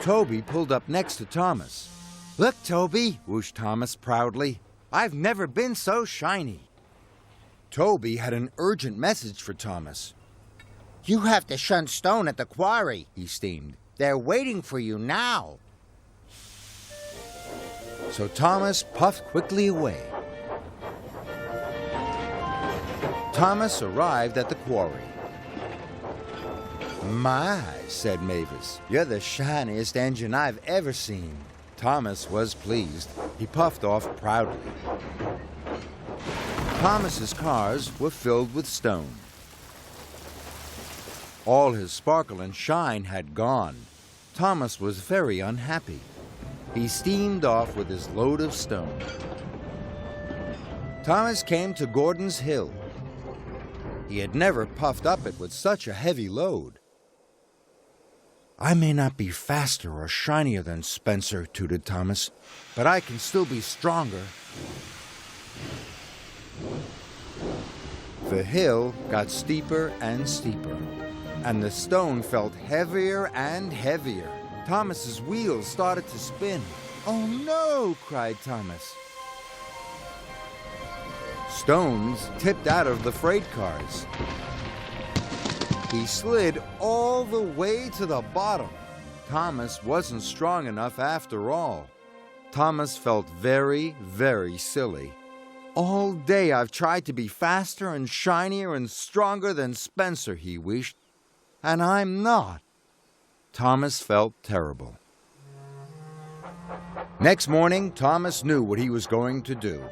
Toby pulled up next to Thomas. "Look, Toby," whooshed Thomas proudly. "I've never been so shiny." Toby had an urgent message for Thomas. "You have to shunt stone at the quarry," he steamed. "They're waiting for you now." So Thomas puffed quickly away. Thomas arrived at the quarry. "My," said Mavis, "you're the shiniest engine I've ever seen." Thomas was pleased. He puffed off proudly. Thomas's cars were filled with stone. All his sparkle and shine had gone. Thomas was very unhappy. He steamed off with his load of stone. Thomas came to Gordon's Hill. He had never puffed up it with such a heavy load. "I may not be faster or shinier than Spencer," tooted Thomas, "but I can still be stronger." The hill got steeper and steeper, and the stone felt heavier and heavier. Thomas's wheels started to spin. "Oh no!" cried Thomas. Stones tipped out of the freight cars. He slid all the way to the bottom. Thomas wasn't strong enough after all. Thomas felt very, very silly. "All day I've tried to be faster and shinier and stronger than Spencer," he wished, "and I'm not." Thomas felt terrible. Next morning, Thomas knew what he was going to do.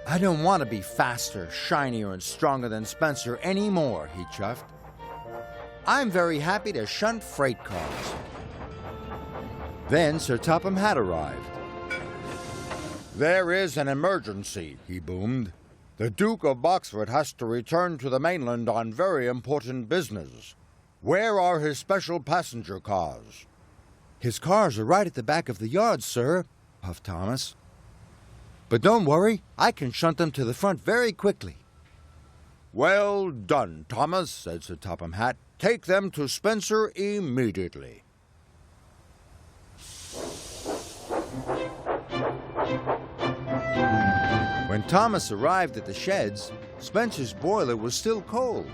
"I don't want to be faster, shinier, and stronger than Spencer anymore," he chuffed. "I'm very happy to shunt freight cars." Then Sir Topham Hatt arrived. "There is an emergency," he boomed. "The Duke of Boxford has to return to the mainland on very important business. Where are his special passenger cars?" "His cars are right at the back of the yard, sir," puffed Thomas. "But don't worry, I can shunt them to the front very quickly." "Well done, Thomas," said Sir Topham Hatt. "Take them to Spencer immediately." When Thomas arrived at the sheds, Spencer's boiler was still cold.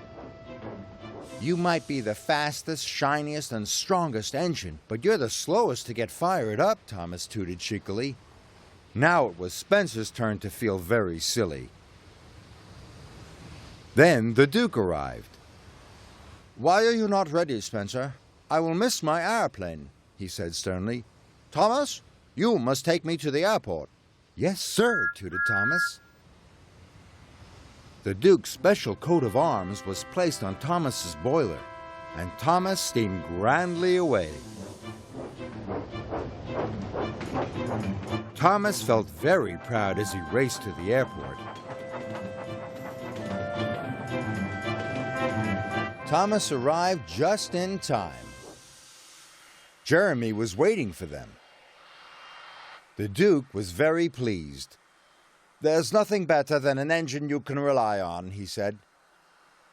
"You might be the fastest, shiniest, and strongest engine, but you're the slowest to get fired up," Thomas tooted cheekily. Now it was Spencer's turn to feel very silly. Then the Duke arrived. "Why are you not ready, Spencer? I will miss my airplane," he said sternly. "Thomas, you must take me to the airport." "Yes, sir," tooted Thomas. The Duke's special coat of arms was placed on Thomas's boiler, and Thomas steamed grandly away. Thomas felt very proud as he raced to the airport. Thomas arrived just in time. Jeremy was waiting for them. The Duke was very pleased. "There's nothing better than an engine you can rely on," he said.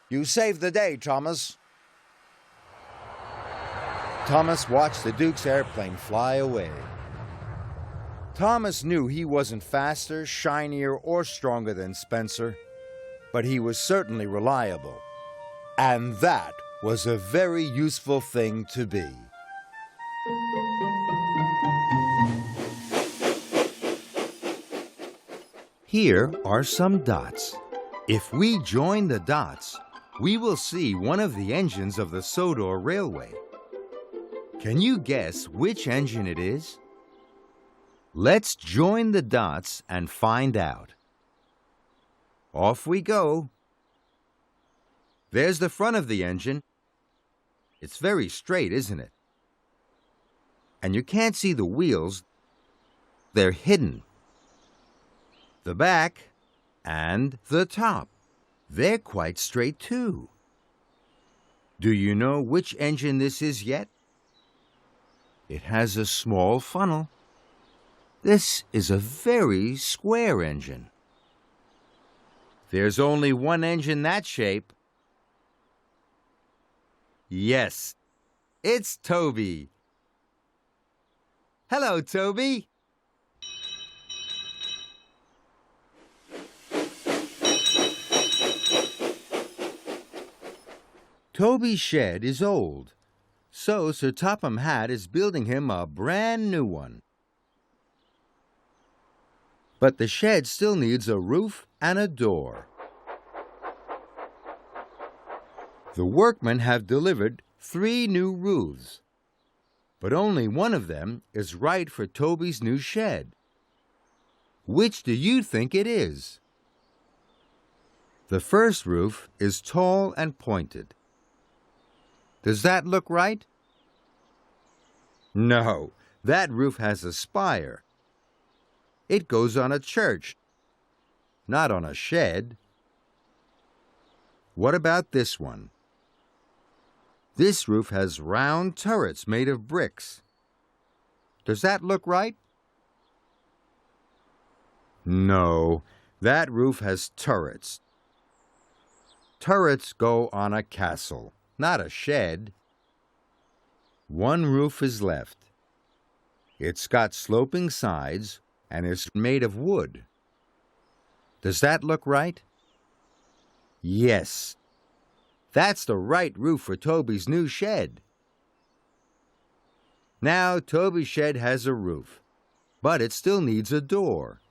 "You saved the day, Thomas." Thomas watched the Duke's airplane fly away. Thomas knew he wasn't faster, shinier, or stronger than Spencer, but he was certainly reliable. And that was a very useful thing to be. Here are some dots. If we join the dots, we will see one of the engines of the Sodor Railway. Can you guess which engine it is? Let's join the dots and find out. Off we go. There's the front of the engine. It's very straight, isn't it? And you can't see the wheels. They're hidden. The back and the top. They're quite straight too. Do you know which engine this is yet? It has a small funnel. This is a very square engine. There's only one engine that shape. Yes, It's Toby. Hello, Toby. Toby's shed is old, so Sir Topham Hatt is building him a brand new one. But the shed still needs a roof and a door. The workmen have delivered 3 new roofs, but only one of them is right for Toby's new shed. Which do you think it is? The first roof is tall and pointed. Does that look right? No, that roof has a spire. It goes on a church, not on a shed. What about this one? This roof has round turrets made of bricks. Does that look right? No, that roof has turrets. Turrets go on a castle, not a shed. One roof is left. It's got sloping sides and is made of wood. Does that look right? Yes. That's the right roof for Toby's new shed. Now Toby's shed has a roof, but it still needs a door.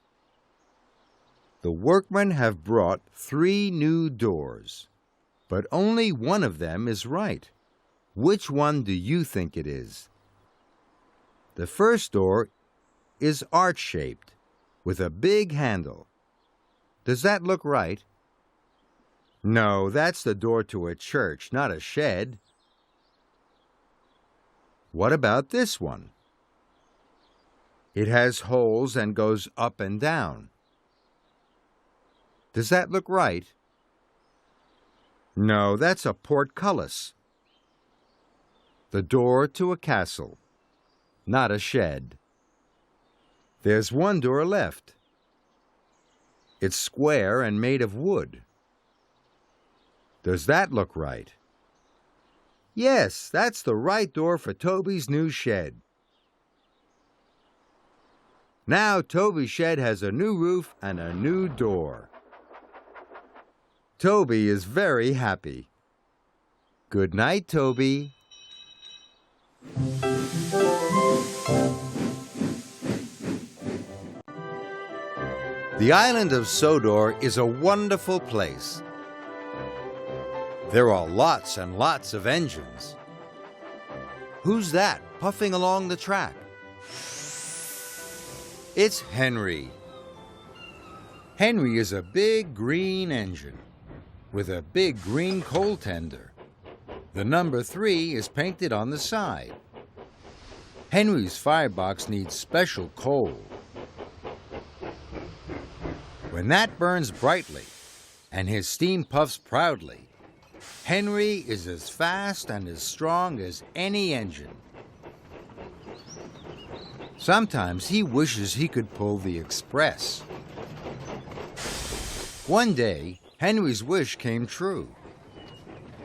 The workmen have brought 3 new doors, but only one of them is right. Which one do you think it is? The first door is arch-shaped, with a big handle. Does that look right? No, that's the door to a church, not a shed. What about this one? It has holes and goes up and down. Does that look right? No, that's a portcullis. The door to a castle, not a shed. There's one door left. It's square and made of wood. Does that look right? Yes, that's the right door for Toby's new shed. Now Toby's shed has a new roof and a new door. Toby is very happy. Good night, Toby. The island of Sodor is a wonderful place. There are lots and lots of engines. Who's that puffing along the track? It's Henry. Henry is a big green engine with a big green coal tender. The number 3 is painted on the side. Henry's firebox needs special coal. When that burns brightly and his steam puffs proudly, Henry is as fast and as strong as any engine. Sometimes he wishes he could pull the express. One day, Henry's wish came true.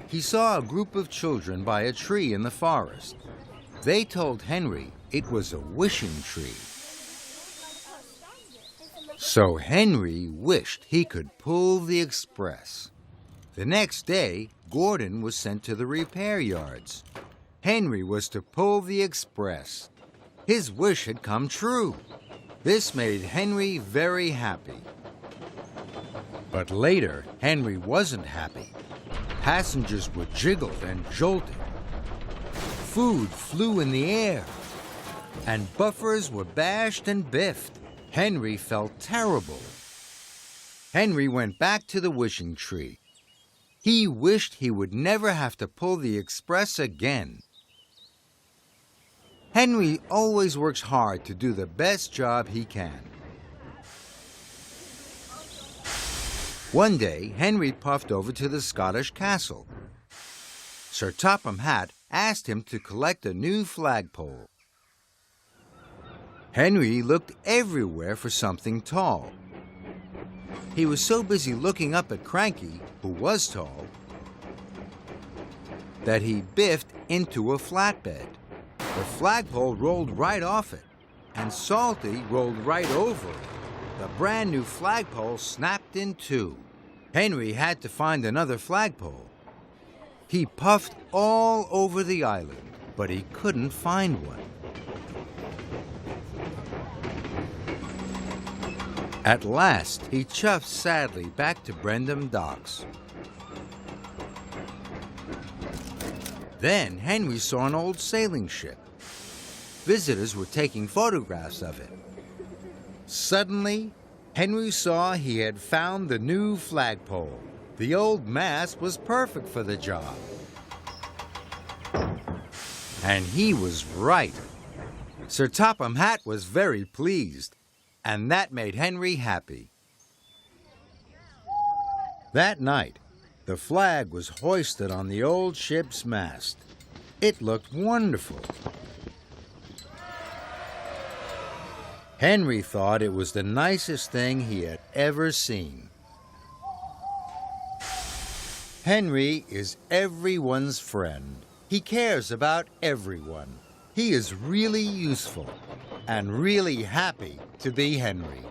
He saw a group of children by a tree in the forest. They told Henry it was a wishing tree. So Henry wished he could pull the express. The next day, Gordon was sent to the repair yards. Henry was to pull the express. His wish had come true. This made Henry very happy. But later, Henry wasn't happy. Passengers were jiggled and jolted. Food flew in the air, and buffers were bashed and biffed. Henry felt terrible. Henry went back to the wishing tree. He wished he would never have to pull the express again. Henry always works hard to do the best job he can. One day, Henry puffed over to the Scottish castle. Sir Topham Hatt asked him to collect a new flagpole. Henry looked everywhere for something tall. He was so busy looking up at Cranky, who was tall. that he biffed into a flatbed. The flagpole rolled right off it, and Salty rolled right over it. The brand new flagpole snapped in two. Henry had to find another flagpole. He puffed all over the island, but he couldn't find one. At last, he chuffed sadly back to Brendam Docks. Then Henry saw an old sailing ship. Visitors were taking photographs of it. Suddenly, Henry saw he had found the new flagpole. The old mast was perfect for the job. And he was right. Sir Topham Hatt was very pleased, and that made Henry happy. That night, the flag was hoisted on the old ship's mast. It looked wonderful. Henry thought it was the nicest thing he had ever seen. Henry is everyone's friend. He cares about everyone. He is really useful and really happy to be Henry.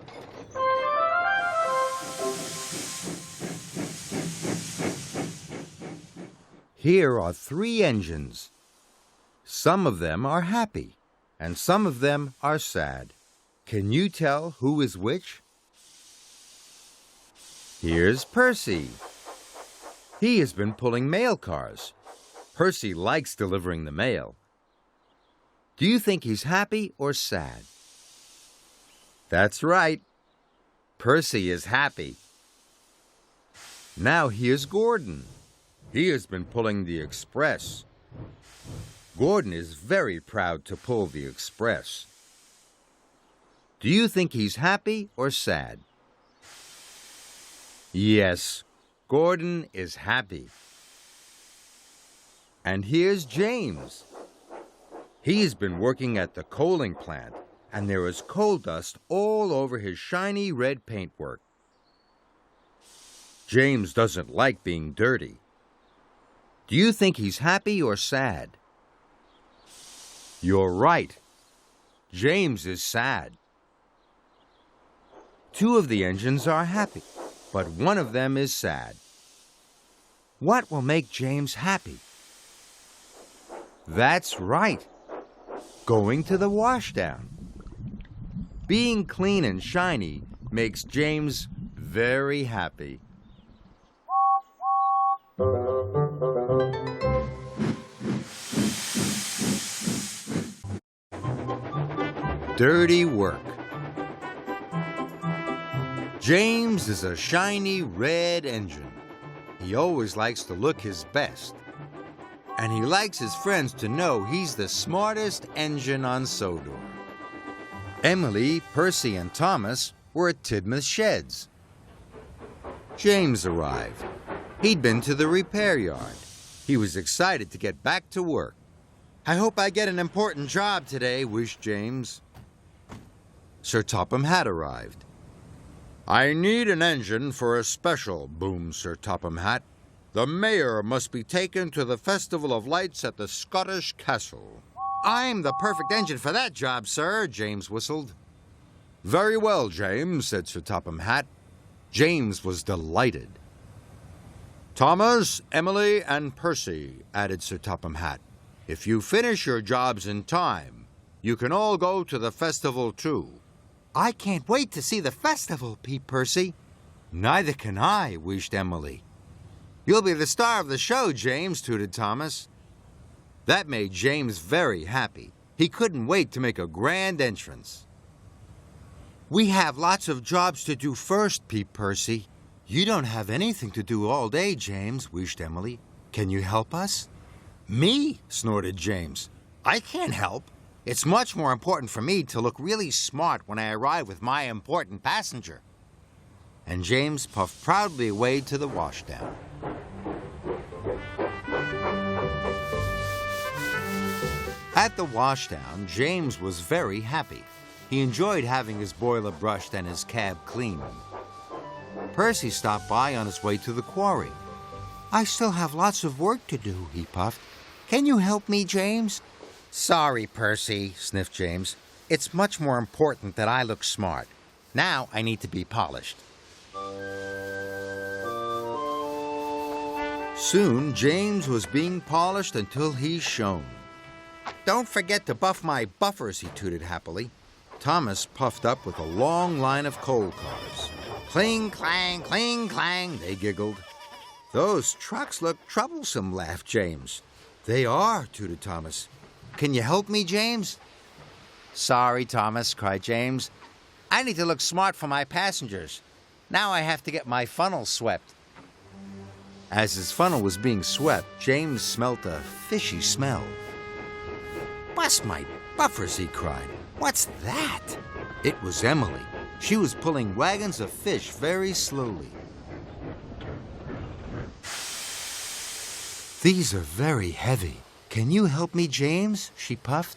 Here are 3 engines. Some of them are happy, and some of them are sad. Can you tell who is which? Here's Percy. He has been pulling mail cars. Percy likes delivering the mail. Do you think he's happy or sad? That's right. Percy is happy. Now here's Gordon. He has been pulling the express. Gordon is very proud to pull the express. Do you think he's happy or sad? Yes, Gordon is happy. And here's James. He has been working at the coaling plant, and there is coal dust all over his shiny red paintwork. James doesn't like being dirty. Do you think he's happy or sad? You're right. James is sad. 2 of the engines are happy, but 1 of them is sad. What will make James happy? That's right. Going to the washdown. Being clean and shiny makes James very happy. Dirty work. James is a shiny red engine. He always likes to look his best. And he likes his friends to know he's the smartest engine on Sodor. Emily, Percy, and Thomas were at Tidmouth Sheds. James arrived. He'd been to the repair yard. He was excited to get back to work. I hope I get an important job today, wished James. Sir Topham Hatt arrived. I need an engine for a special, boomed Sir Topham Hatt. The mayor must be taken to the Festival of Lights at the Scottish Castle. I'm the perfect engine for that job, sir, James whistled. Very well, James, said Sir Topham Hatt. James was delighted. Thomas, Emily, and Percy, added Sir Topham Hatt. If you finish your jobs in time, you can all go to the festival too. I can't wait to see the festival, peeped Percy. Neither can I, wished Emily. You'll be the star of the show, James, tooted Thomas. That made James very happy. He couldn't wait to make a grand entrance. We have lots of jobs to do first, peeped Percy. You don't have anything to do all day, James, wished Emily. Can you help us? Me? Snorted James. I can't help. It's much more important for me to look really smart when I arrive with my important passenger. And James puffed proudly away to the washdown. At the washdown, James was very happy. He enjoyed having his boiler brushed and his cab cleaned. Percy stopped by on his way to the quarry. I still have lots of work to do, he puffed. Can you help me, James? Sorry, Percy, sniffed James. It's much more important that I look smart. Now I need to be polished. Soon, James was being polished until he shone. Don't forget to buff my buffers, he tooted happily. Thomas puffed up with a long line of coal cars. Cling, clang, they giggled. Those trucks look troublesome, laughed James. They are, tooted Thomas. Can you help me, James? Sorry, Thomas, cried James. I need to look smart for my passengers. Now I have to get my funnel swept. As his funnel was being swept, James smelt a fishy smell. Bless my buffers, he cried. What's that? It was Emily. She was pulling wagons of fish very slowly. These are very heavy. Can you help me, James? She puffed.